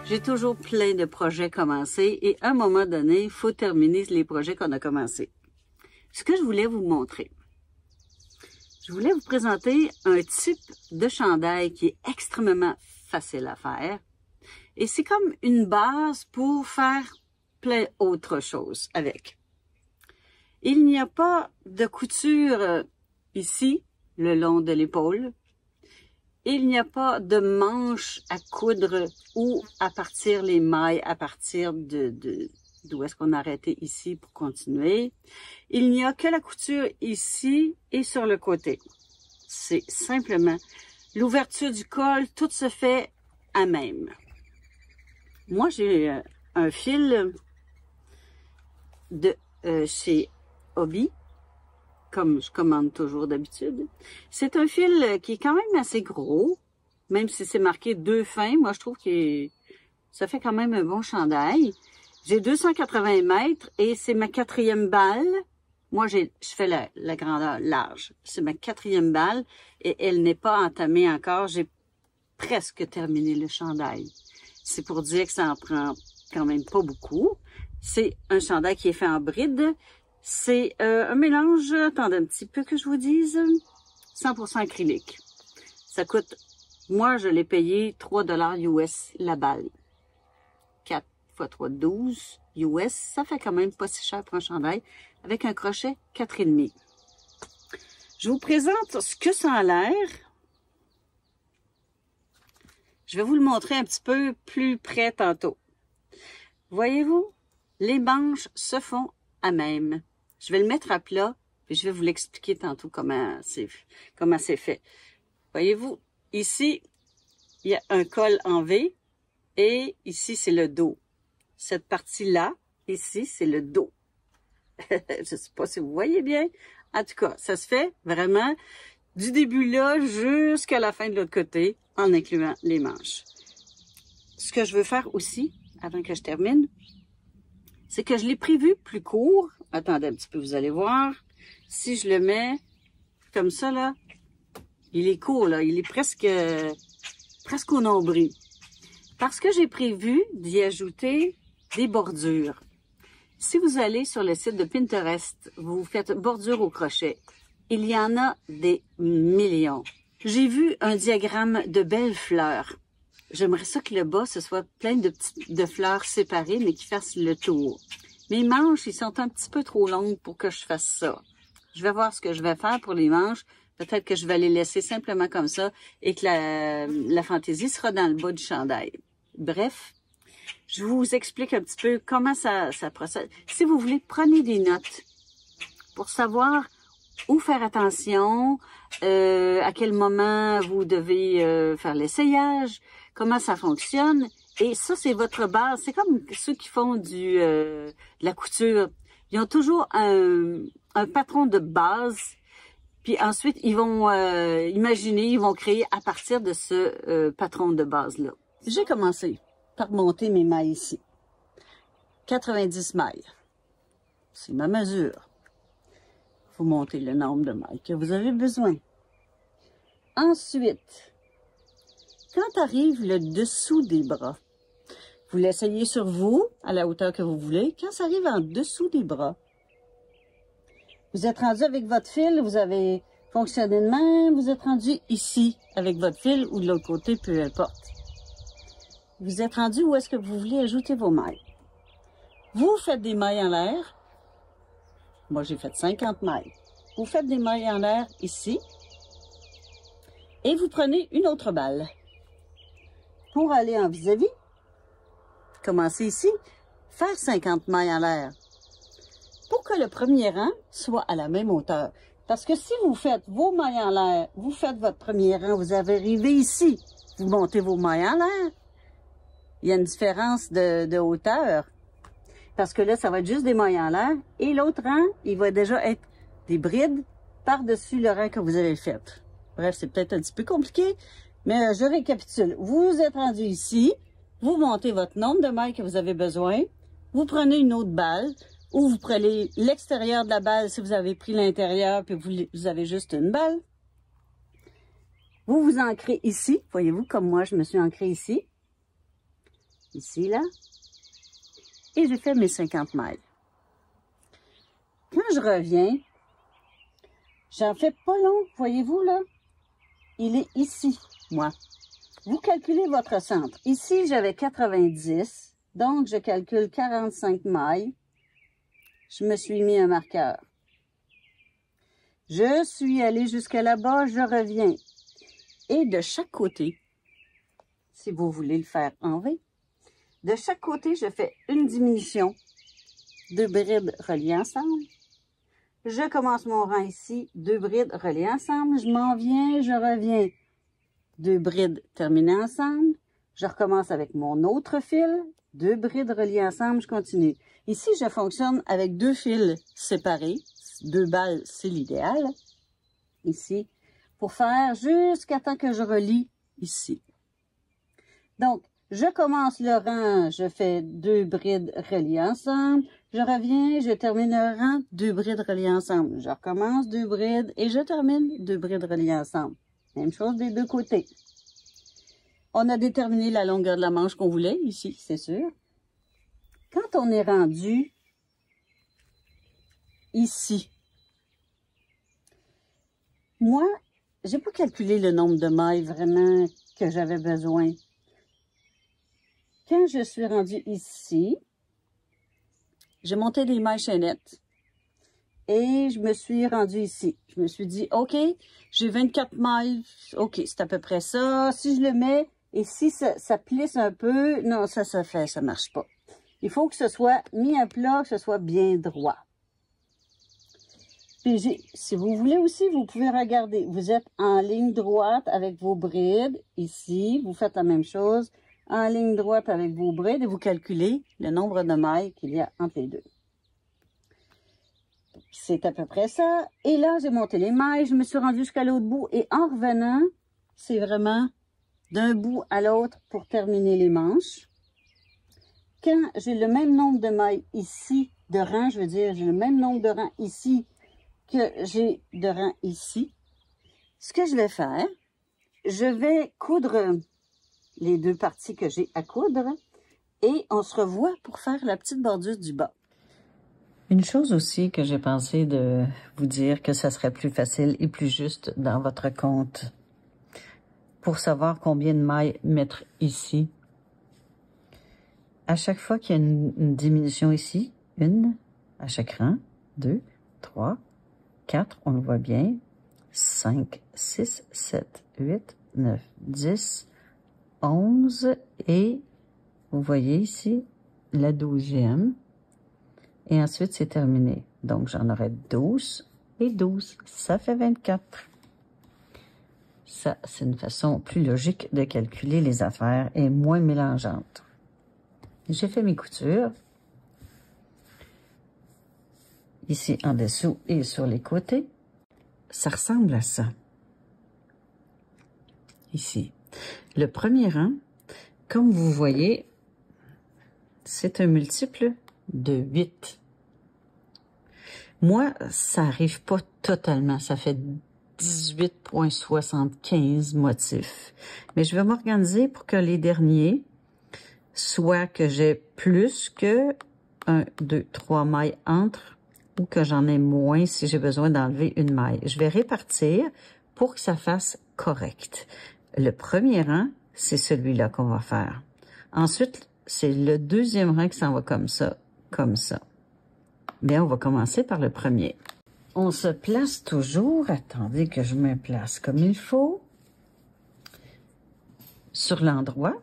J'ai toujours plein de projets commencés et à un moment donné, il faut terminer les projets qu'on a commencés. Ce que je voulais vous montrer, je voulais vous présenter un type de chandail qui est extrêmement facile à faire. Et c'est comme une base pour faire plein autre chose avec. Il n'y a pas de couture ici, le long de l'épaule. Il n'y a pas de manche à coudre ou à partir les mailles à partir d'où est-ce qu'on a arrêté ici pour continuer. Il n'y a que la couture ici et sur le côté. C'est simplement l'ouverture du col, tout se fait à même. Moi, j'ai un fil de chez Hobby, comme je commande toujours d'habitude. C'est un fil qui est quand même assez gros, même si c'est marqué 2 fins. Moi, je trouve que ça fait quand même un bon chandail. J'ai 280 mètres et c'est ma 4e balle. Moi, je fais la grandeur large. C'est ma 4e balle et elle n'est pas entamée encore. J'ai presque terminé le chandail. C'est pour dire que ça en prend quand même pas beaucoup. C'est un chandail qui est fait en bride. C'est un mélange, attendez un petit peu que je vous dise, 100% acrylique. Ça coûte, moi je l'ai payé 3 $ US la balle. 4 x 3, 12 US, ça fait quand même pas si cher pour un chandail, avec un crochet 4,5. Je vous présente ce que ça a l'air. Je vais vous le montrer un petit peu plus près tantôt. Voyez-vous, les manches se font à même. Je vais le mettre à plat, et je vais vous l'expliquer tantôt comment c'est fait. Voyez-vous, ici, il y a un col en V, et ici, c'est le dos. Cette partie-là, ici, c'est le dos. Je ne sais pas si vous voyez bien. En tout cas, ça se fait vraiment du début là jusqu'à la fin de l'autre côté, en incluant les manches. Ce que je veux faire aussi, avant que je termine, c'est que je l'ai prévu plus court. Attendez un petit peu, vous allez voir. Si je le mets comme ça, là, il est court, là. Il est presque au nombril. Parce que j'ai prévu d'y ajouter des bordures. Si vous allez sur le site de Pinterest, vous faites bordure au crochet. Il y en a des millions. J'ai vu un diagramme de belles fleurs. J'aimerais ça que le bas, ce soit plein de fleurs séparées, mais qui fassent le tour. Mes manches, ils sont un petit peu trop longues pour que je fasse ça. Je vais voir ce que je vais faire pour les manches. Peut-être que je vais les laisser simplement comme ça et que la fantaisie sera dans le bas du chandail. Bref, je vous explique un petit peu comment ça procède. Si vous voulez, prenez des notes pour savoir où faire attention, à quel moment vous devez faire l'essayage, comment ça fonctionne. Et ça, c'est votre base. C'est comme ceux qui font de la couture. Ils ont toujours un patron de base. Puis ensuite, ils vont imaginer, ils vont créer à partir de ce patron de base-là. J'ai commencé par monter mes mailles ici. 90 mailles. C'est ma mesure. Vous montez le nombre de mailles que vous avez besoin. Ensuite, quand arrive le dessous des bras, vous l'essayez sur vous, à la hauteur que vous voulez. Quand ça arrive en dessous des bras, vous êtes rendu avec votre fil, vous avez fonctionné de même, vous êtes rendu ici avec votre fil ou de l'autre côté, peu importe. Vous êtes rendu où est-ce que vous voulez ajouter vos mailles. Vous faites des mailles en l'air. Moi, j'ai fait 50 mailles. Vous faites des mailles en l'air ici. Et vous prenez une autre balle. Pour aller en vis-à-vis, commencez ici, faire 50 mailles en l'air. Pour que le premier rang soit à la même hauteur. Parce que si vous faites vos mailles en l'air, vous faites votre premier rang, vous avez arrivé ici, vous montez vos mailles en l'air. Il y a une différence de hauteur. Parce que là, ça va être juste des mailles en l'air. Et l'autre rang, il va déjà être des brides par-dessus le rang que vous avez fait. Bref, c'est peut-être un petit peu compliqué, mais je récapitule. Vous êtes rendu ici, vous montez votre nombre de mailles que vous avez besoin, vous prenez une autre balle, ou vous prenez l'extérieur de la balle si vous avez pris l'intérieur, puis vous avez juste une balle. Vous vous ancrez ici, voyez-vous, comme moi, je me suis ancrée ici. ici, là, et j'ai fait mes 50 mailles. Quand je reviens, j'en fais pas long, voyez-vous, là? Il est ici, moi. Vous calculez votre centre. Ici, j'avais 90, donc je calcule 45 mailles. Je me suis mis un marqueur. Je suis allée jusqu'à là-bas, je reviens. Et de chaque côté, si vous voulez le faire en V, de chaque côté, je fais une diminution de brides reliées ensemble. Je commence mon rang ici, 2 brides reliées ensemble. Je m'en viens, je reviens. 2 brides terminées ensemble. Je recommence avec mon autre fil. 2 brides reliées ensemble, je continue. Ici, je fonctionne avec 2 fils séparés. 2 balles, c'est l'idéal. Ici, pour faire jusqu'à temps que je relie ici. Donc, je commence le rang, je fais 2 brides reliées ensemble. Je reviens, je termine le rang, 2 brides reliées ensemble. Je recommence 2 brides et je termine 2 brides reliées ensemble. Même chose des deux côtés. On a déterminé la longueur de la manche qu'on voulait, ici, c'est sûr. Quand on est rendu ici, moi, j'ai pas calculé le nombre de mailles vraiment que j'avais besoin. Quand je suis rendue ici, j'ai monté des mailles chaînettes et je me suis rendue ici. Je me suis dit, OK, j'ai 24 mailles, OK, c'est à peu près ça. Si je le mets et si ça plisse un peu, non, ça marche pas. Il faut que ce soit mis à plat, que ce soit bien droit. Puis si vous voulez aussi, vous pouvez regarder. Vous êtes en ligne droite avec vos brides. Ici, vous faites la même chose. En ligne droite avec vos brides et vous calculez le nombre de mailles qu'il y a entre les deux. C'est à peu près ça. Et là, j'ai monté les mailles. Je me suis rendue jusqu'à l'autre bout. Et en revenant, c'est vraiment d'un bout à l'autre pour terminer les manches. Quand j'ai le même nombre de mailles ici, de rangs, je veux dire, j'ai le même nombre de rangs ici que j'ai de rangs ici, ce que je vais faire, je vais coudre les deux parties que j'ai à coudre et on se revoit pour faire la petite bordure du bas. Une chose aussi que j'ai pensé de vous dire que ça serait plus facile et plus juste dans votre compte pour savoir combien de mailles mettre ici. À chaque fois qu'il y a une diminution ici, une à chaque rang, 2, 3, 4, on le voit bien, 5, 6, 7, 8, 9, 10, 11 et vous voyez ici la 12e. Et ensuite, c'est terminé. Donc, j'en aurai 12 et 12. Ça fait 24. Ça, c'est une façon plus logique de calculer les affaires et moins mélangeante. J'ai fait mes coutures. Ici, en dessous et sur les côtés. Ça ressemble à ça. Ici. Le premier rang, comme vous voyez, c'est un multiple de 8. Moi, ça arrive pas totalement. Ça fait 18,75 motifs. Mais je vais m'organiser pour que les derniers soient que j'ai plus que 1, 2, 3 mailles entre ou que j'en ai moins si j'ai besoin d'enlever une maille. Je vais répartir pour que ça fasse correct. Le premier rang, c'est celui-là qu'on va faire. Ensuite, c'est le deuxième rang qui s'en va comme ça, comme ça. Bien, on va commencer par le premier. On se place toujours, attendez que je me place comme il faut, sur l'endroit.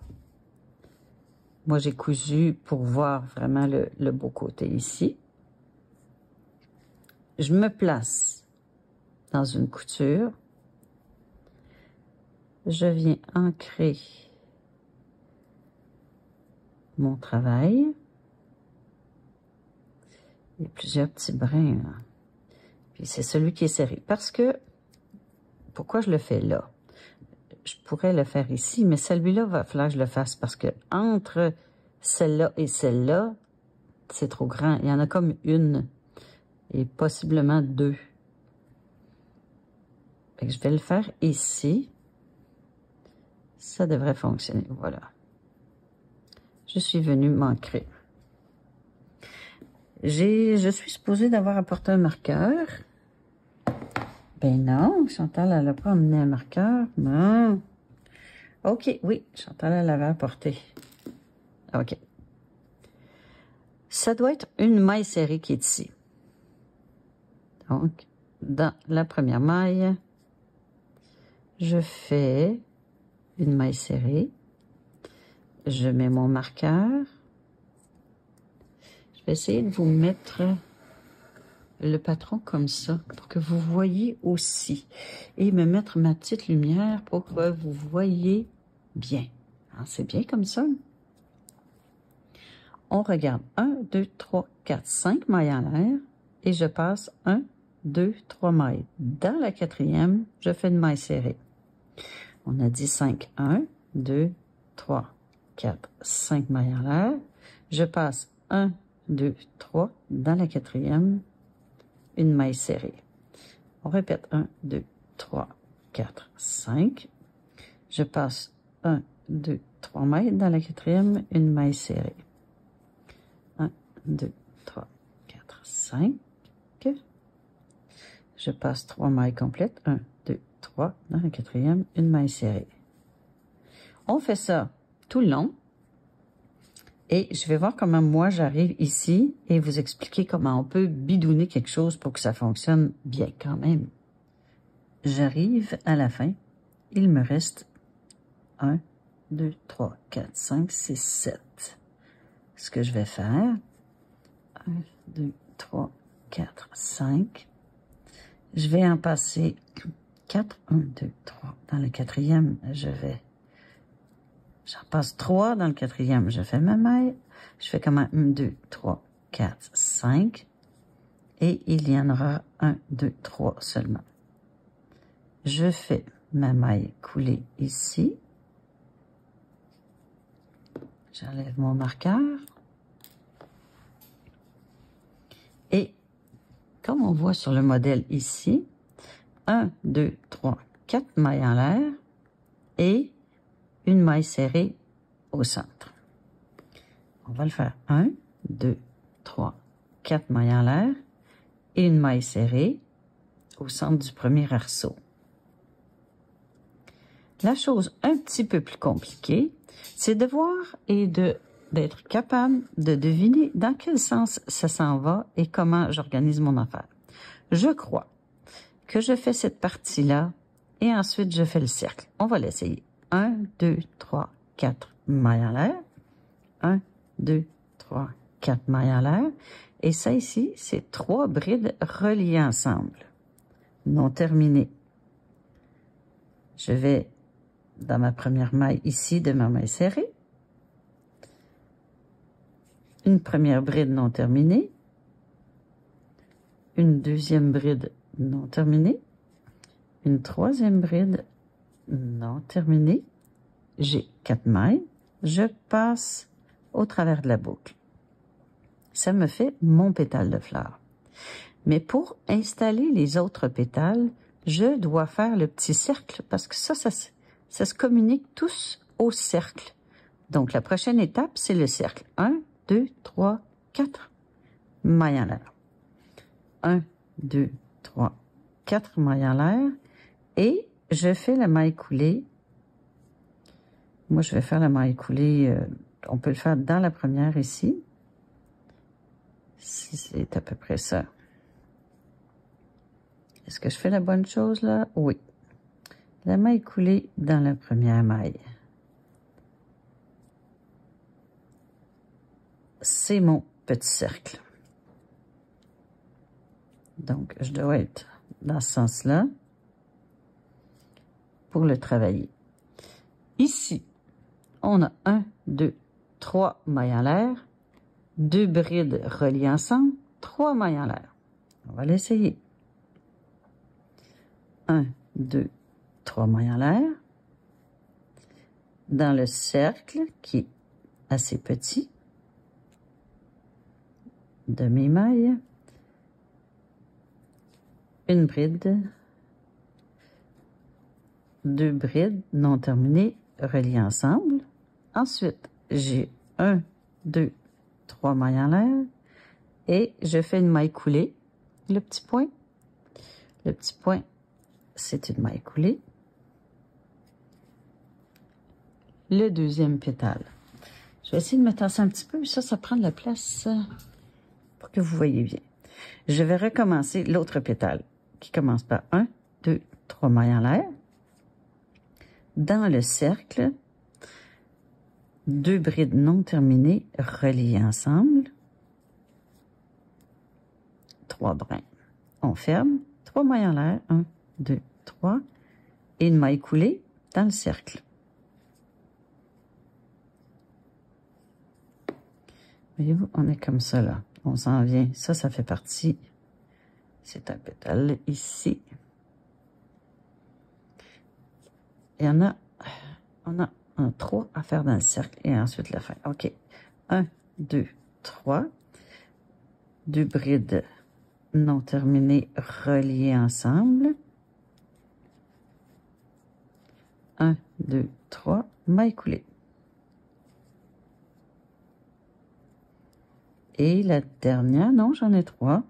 Moi, j'ai cousu pour voir vraiment le beau côté ici. Je me place dans une couture. Je viens ancrer mon travail. Il y a plusieurs petits brins, là. Puis c'est celui qui est serré. Parce que, pourquoi je le fais là? Je pourrais le faire ici, mais celui-là, va falloir que je le fasse parce que entre celle-là et celle-là, c'est trop grand. Il y en a comme une et possiblement deux. Fait que je vais le faire ici. Ça devrait fonctionner. Voilà. je suis venue m'ancrer. Je suis supposée d'avoir apporté un marqueur. Ben non, Chantal, elle n'a pas amené un marqueur. Non. OK, oui, Chantal, elle l'avait apporté. OK. Ça doit être une maille serrée qui est ici. Donc, dans la première maille, je fais une maille serrée. Je mets mon marqueur. Je vais essayer de vous mettre le patron comme ça, pour que vous voyez aussi. Et me mettre ma petite lumière pour que vous voyez bien. C'est bien comme ça. On regarde 1, 2, 3, 4, 5 mailles en l'air. Et je passe 1, 2, 3 mailles. Dans la quatrième, je fais une maille serrée. On a dit 5, 1, 2, 3, 4, 5 mailles en l'air. Je passe 1, 2, 3. Dans la quatrième, une maille serrée. On répète 1, 2, 3, 4, 5. Je passe 1, 2, 3 mailles. Dans la quatrième, une maille serrée. 1, 2, 3, 4, 5. Je passe 3 mailles complètes. 1, 2, 3. Dans la quatrième, une maille serrée. On fait ça tout le long. Et je vais voir comment moi j'arrive ici et vous expliquer comment on peut bidouner quelque chose pour que ça fonctionne bien quand même. J'arrive à la fin. Il me reste 1, 2, 3, 4, 5, 6, 7. Ce que je vais faire, 1, 2, 3, 4, 5. Je vais en passer 4, 1, 2, 3. Dans le quatrième, j'en passe 3 dans le quatrième, je fais ma maille. Je fais comme 1, 2, 3, 4, 5. Et il y en aura 1, 2, 3 seulement. Je fais ma maille coulée ici. J'enlève mon marqueur. Et comme on voit sur le modèle ici, 1, 2, 3, 4 mailles en l'air et une maille serrée au centre. On va le faire 1, 2, 3, 4 mailles en l'air et une maille serrée au centre du premier arceau. La chose un petit peu plus compliquée, c'est de voir et d'être capable de deviner dans quel sens ça s'en va et comment j'organise mon affaire. Je crois que je fais cette partie-là et ensuite je fais le cercle. On va l'essayer. 1, 2, 3, 4 mailles en l'air. 1, 2, 3, 4 mailles en l'air. Et ça ici, c'est 3 brides reliées ensemble, non terminées. Je vais dans ma première maille ici de ma maille serrée. Une première bride non terminée. Une deuxième bride non terminée. Une troisième bride non terminée. J'ai 4 mailles. Je passe au travers de la boucle. Ça me fait mon pétale de fleur. Mais pour installer les autres pétales, je dois faire le petit cercle parce que ça se communique tous au cercle. Donc, la prochaine étape, c'est le cercle. 1, 2, 3, 4 mailles en l'air. 1, 2, 3, 4 mailles en l'air. Et je fais la maille coulée. Moi, je vais faire la maille coulée, on peut le faire dans la première ici. C'est à peu près ça. Est-ce que je fais la bonne chose là? Oui. La maille coulée dans la première maille. C'est mon petit cercle. Donc, je dois être dans ce sens-là pour le travailler. Ici, on a 1, 2, 3 mailles en l'air, 2 brides reliées ensemble, 3 mailles en l'air. On va l'essayer. 1, 2, 3 mailles en l'air. Dans le cercle qui est assez petit de mes mailles, une bride, 2 brides non terminées reliées ensemble. Ensuite, j'ai 1, 2, 3 mailles en l'air. Et je fais une maille coulée. Le petit point. Le petit point, c'est une maille coulée. Le deuxième pétale. Je vais essayer de me tasser un petit peu. Ça prend de la place pour que vous voyez bien. Je vais recommencer l'autre pétale qui commence par 1, 2, 3 mailles en l'air. Dans le cercle, 2 brides non terminées reliées ensemble. 3 brins. On ferme. 3 mailles en l'air. 1, 2, 3. Et une maille coulée dans le cercle. Voyez-vous, on est comme ça, là. On s'en vient. Ça fait partie. C'est un pétale ici. Et on a 3 à faire dans le cercle et ensuite la fin. OK. 1, 2, 3. 2 brides non terminées reliées ensemble. 1, 2, 3. Maille coulée. Et la dernière, non, j'en ai 3.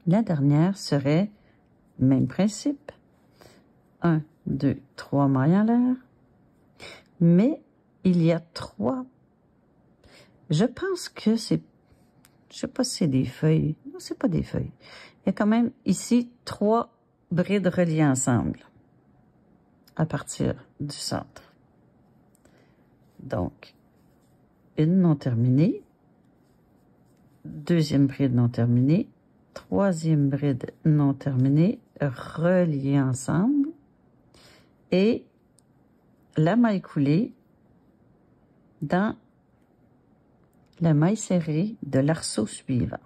La dernière serait même principe. 1, 2, 3 mailles en l'air. Mais il y a 3. Je pense que c'est, je sais pas si c'est des feuilles. Non, c'est pas des feuilles. Il y a quand même ici 3 brides reliées ensemble à partir du centre. Donc, une non terminée. Deuxième bride non terminée. Troisième bride non terminée, reliée ensemble. Et la maille coulée dans la maille serrée de l'arceau suivant.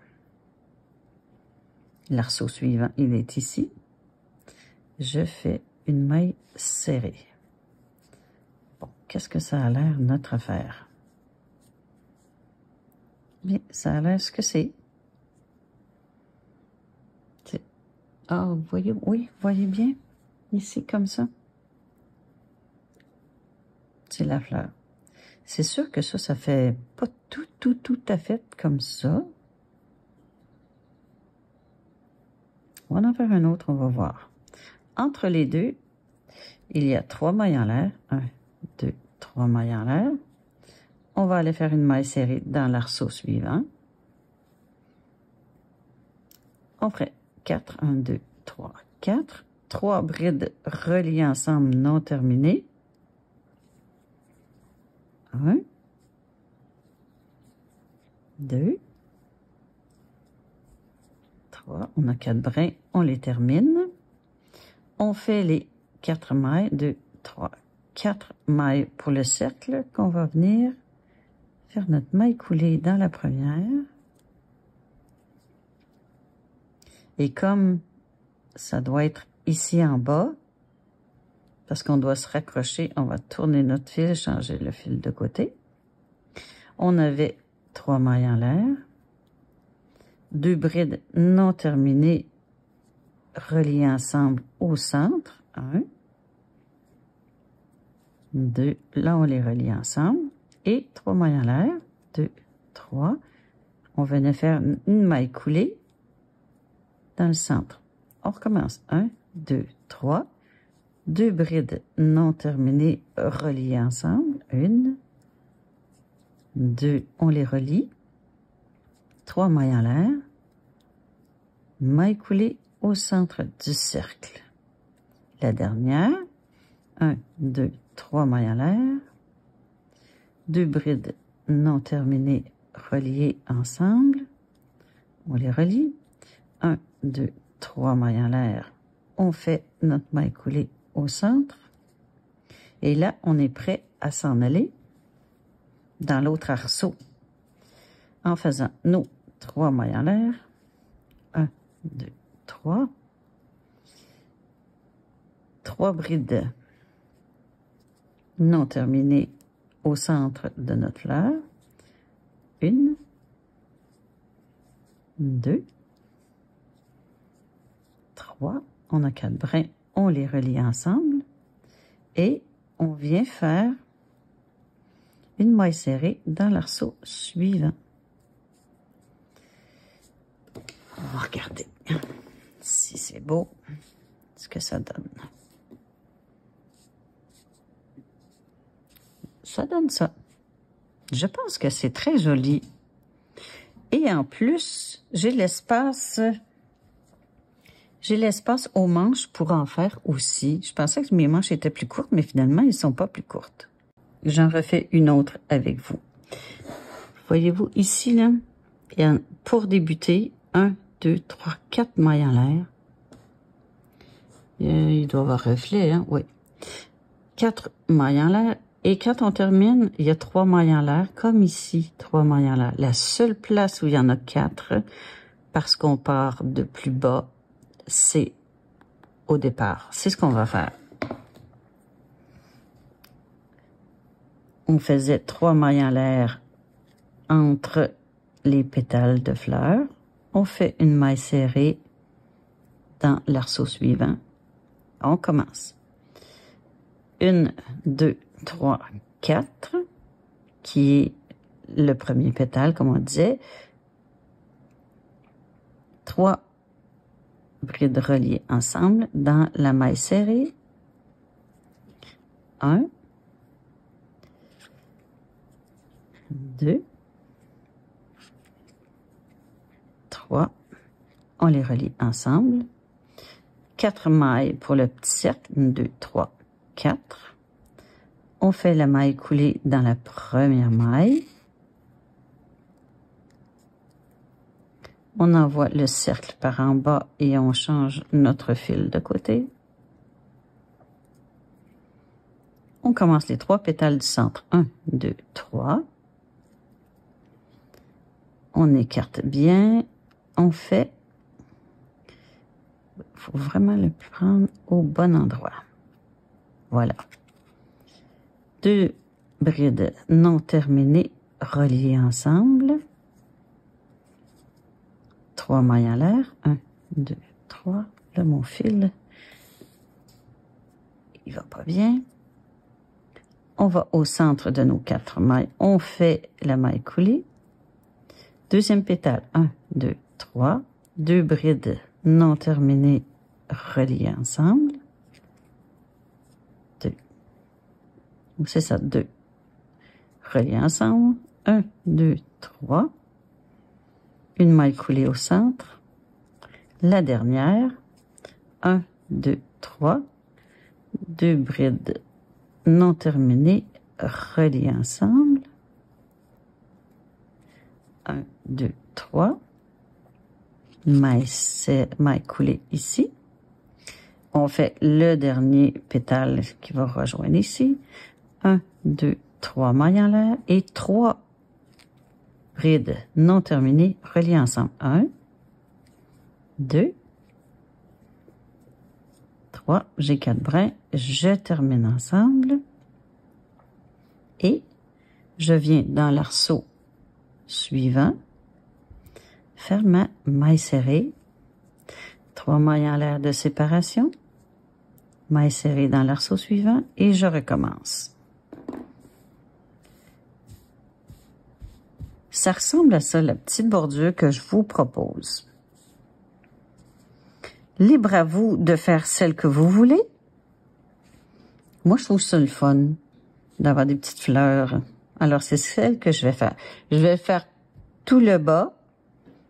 L'arceau suivant, il est ici. Je fais une maille serrée. Bon, qu'est-ce que ça a l'air, notre affaire? Bien, ça a l'air ce que c'est. Ah, vous voyez, oui, vous voyez bien, ici, comme ça. C'est la fleur. C'est sûr que ça fait pas tout à fait comme ça. On va en faire un autre, on va voir. Entre les deux, il y a 3 mailles en l'air. 1, 2, 3 mailles en l'air. On va aller faire une maille serrée dans l'arceau suivant. On ferait 4, 1, 2, 3, 4. 3 brides reliées ensemble non terminées. 1, 2, 3. On a 4 brins, on les termine. On fait les 4 mailles, 2, 3, 4 mailles pour le cercle qu'on va venir faire notre maille coulée dans la première. Et comme ça doit être ici en bas, parce qu'on doit se raccrocher, on va tourner notre fil, changer le fil de côté. On avait 3 mailles en l'air, 2 brides non terminées reliées ensemble au centre. 1, 2, là on les relie ensemble. Et 3 mailles en l'air, 2, 3. On venait faire une maille coulée dans le centre. On recommence. 1, 2, 3. 2 brides non terminées reliées ensemble. 1, 2, on les relie. 3 mailles en l'air. Maille coulée au centre du cercle. La dernière. 1, 2, 3 mailles en l'air. 2 brides non terminées reliées ensemble. On les relie. 1, 2, 3 mailles en l'air. On fait notre maille coulée au centre. Et là, on est prêt à s'en aller dans l'autre arceau en faisant nos 3 mailles en l'air. 1, 2, 3. 3 brides non terminées au centre de notre fleur. 1, 2, 3. On a 4 brins, on les relie ensemble et on vient faire une maille serrée dans l'arceau suivant. On va regarder si c'est beau, ce que ça donne. Ça donne ça. Je pense que c'est très joli. Et en plus, j'ai l'espace aux manches pour en faire aussi. Je pensais que mes manches étaient plus courtes, mais finalement, elles ne sont pas plus courtes. J'en refais une autre avec vous. Voyez-vous ici, là, pour débuter, 1, 2, 3, 4 mailles en l'air. Il doit y avoir reflet, hein? Oui. 4 mailles en l'air. Et quand on termine, il y a 3 mailles en l'air, comme ici, 3 mailles en l'air. La seule place où il y en a 4, parce qu'on part de plus bas, c'est au départ. C'est ce qu'on va faire. On faisait 3 mailles en l'air entre les pétales de fleurs. On fait une maille serrée dans l'arceau suivant. On commence. 1, 2, 3, 4, qui est le premier pétale, comme on disait. 3 brides reliées ensemble dans la maille serrée. 1, 2, 3. On les relie ensemble. 4 mailles pour le petit cercle. 1, 2, 3, 4. On fait la maille coulée dans la première maille. On envoie le cercle par en bas et on change notre fil de côté. On commence les 3 pétales du centre. 1, 2, 3. On écarte bien. On fait... Il faut vraiment le prendre au bon endroit. Voilà. 2 brides non terminées reliées ensemble. 3 mailles en l'air. 1, 2, 3. Là, mon fil, il va pas bien. On va au centre de nos 4 mailles. On fait la maille coulée. Deuxième pétale. 1, 2, 3. 2 brides non terminées reliées ensemble. 2. C'est ça, 2. Reliées ensemble. 1, 2, 3. Une maille coulée au centre. La dernière. 1, 2, 3. 2 brides non terminées reliées ensemble. 1, 2, 3. Maille coulée ici. On fait le dernier pétale qui va rejoindre ici. 1, 2, 3 mailles en l'air et 3 brides non terminées reliées ensemble. 1, 2, 3. J'ai 4 brins. Je termine ensemble. Et je viens dans l'arceau suivant faire ma maille serrée. 3 mailles en l'air de séparation. Maille serrée dans l'arceau suivant et je recommence. Ça ressemble à ça, la petite bordure que je vous propose. Libre à vous de faire celle que vous voulez. Moi, je trouve ça le fun d'avoir des petites fleurs. Alors, c'est celle que je vais faire. Je vais faire tout le bas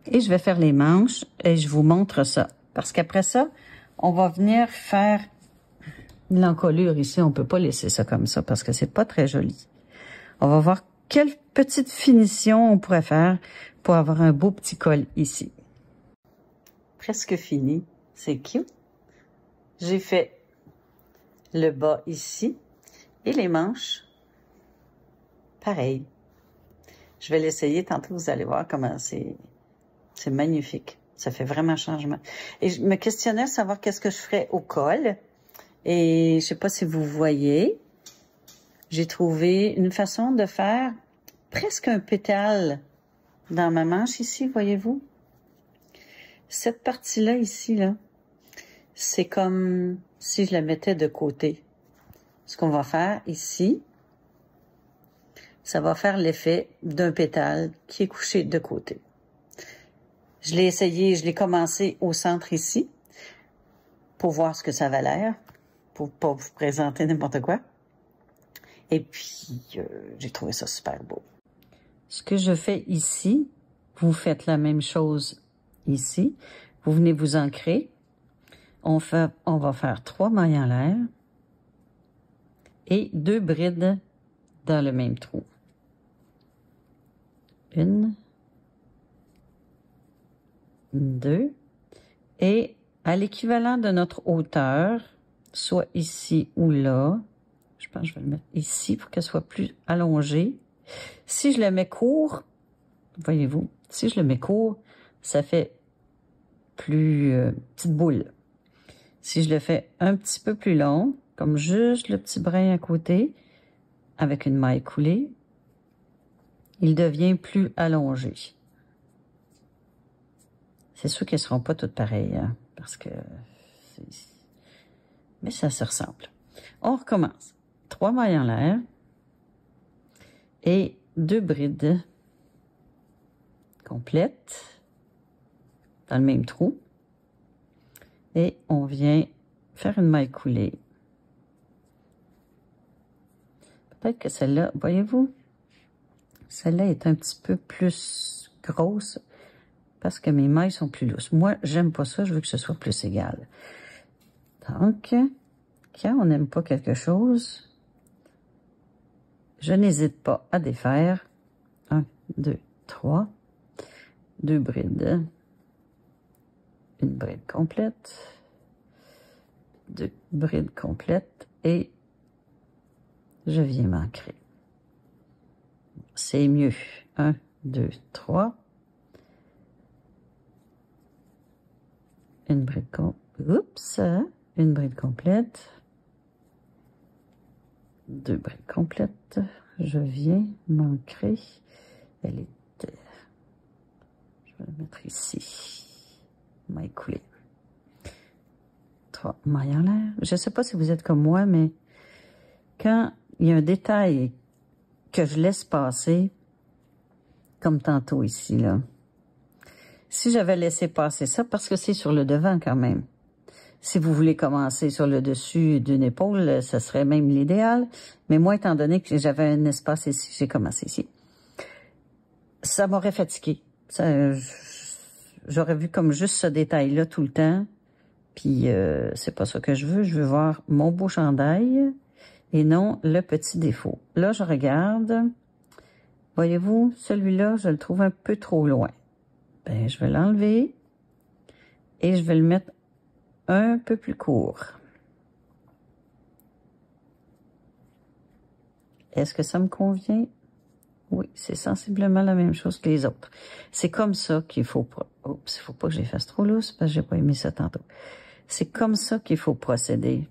et je vais faire les manches et je vous montre ça. Parce qu'après ça, on va venir faire l'encolure ici. On peut pas laisser ça comme ça parce que c'est pas très joli. On va voir quelle petite finition on pourrait faire pour avoir un beau petit col ici. Presque fini. C'est cute. J'ai fait le bas ici et les manches, pareil. Je vais l'essayer tantôt, vous allez voir comment c'est magnifique. Ça fait vraiment changement. Et je me questionnais à savoir qu'est-ce que je ferais au col. Et je sais pas si vous voyez, j'ai trouvé une façon de faire presque un pétale dans ma manche ici, voyez-vous? Cette partie-là ici, là, c'est comme si je la mettais de côté. Ce qu'on va faire ici, ça va faire l'effet d'un pétale qui est couché de côté. Je l'ai essayé, je l'ai commencé au centre ici pour voir ce que ça avait l'air, pour pas vous présenter n'importe quoi. Et puis, j'ai trouvé ça super beau. Ce que je fais ici, vous faites la même chose ici. Vous venez vous ancrer. On va faire 3 mailles en l'air et 2 brides dans le même trou. 1, 2, et à l'équivalent de notre hauteur, soit ici ou là, je pense que je vais le mettre ici pour qu'elle soit plus allongée. Si je le mets court, voyez-vous, si je le mets court, ça fait plus petite boule. Si je le fais un petit peu plus long, comme juste le petit brin à côté, avec une maille coulée, il devient plus allongé. C'est sûr qu'elles ne seront pas toutes pareilles, hein, parce que... Mais ça se ressemble. On recommence. 3 mailles en l'air et 2 brides complètes dans le même trou. Et on vient faire une maille coulée. Peut-être que celle-là, voyez-vous, celle-là est un petit peu plus grosse parce que mes mailles sont plus lousses. Moi, j'aime pas ça, je veux que ce soit plus égal. Donc, quand on n'aime pas quelque chose, je n'hésite pas à défaire. 1, 2, 3, 2 brides, une bride complète, 2 brides complètes et je viens m'ancrer. C'est mieux. 1, 2, 3. Une bride une bride complète. 2 brides complètes. Je viens m'ancrer. Elle était... Je vais la mettre ici. Maille coulée. 3 mailles en l'air. Je ne sais pas si vous êtes comme moi, mais quand il y a un détail que je laisse passer, comme tantôt ici, là. Si j'avais laissé passer ça, parce que c'est sur le devant quand même. Si vous voulez commencer sur le dessus d'une épaule, ce serait même l'idéal. Mais moi, étant donné que j'avais un espace ici, j'ai commencé ici. Ça m'aurait fatigué. J'aurais vu comme juste ce détail-là tout le temps. Puis, c'est pas ça que je veux. Je veux voir mon beau chandail et non le petit défaut. Là, je regarde. Voyez-vous, celui-là, je le trouve un peu trop loin. Ben, je vais l'enlever et je vais le mettre un peu plus court. Est-ce que ça me convient? Oui, c'est sensiblement la même chose que les autres. C'est comme ça qu'il faut... Oups, il faut pas que je les fasse trop lousses parce que j'ai pas aimé ça tantôt. C'est comme ça qu'il faut procéder.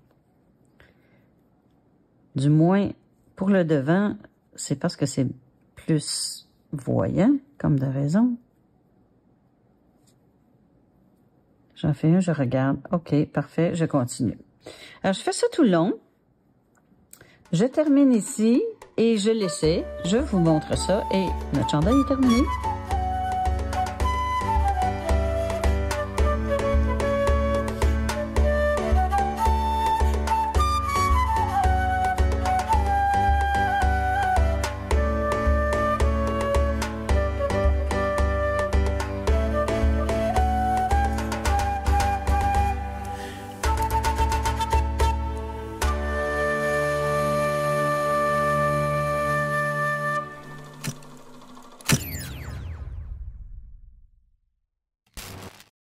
Du moins, pour le devant, c'est parce que c'est plus voyant, comme de raison. J'en fais un, je regarde. OK, parfait, je continue. Alors, je fais ça tout le long. Je termine ici et je l'essaie. Je vous montre ça et notre chandail est terminé.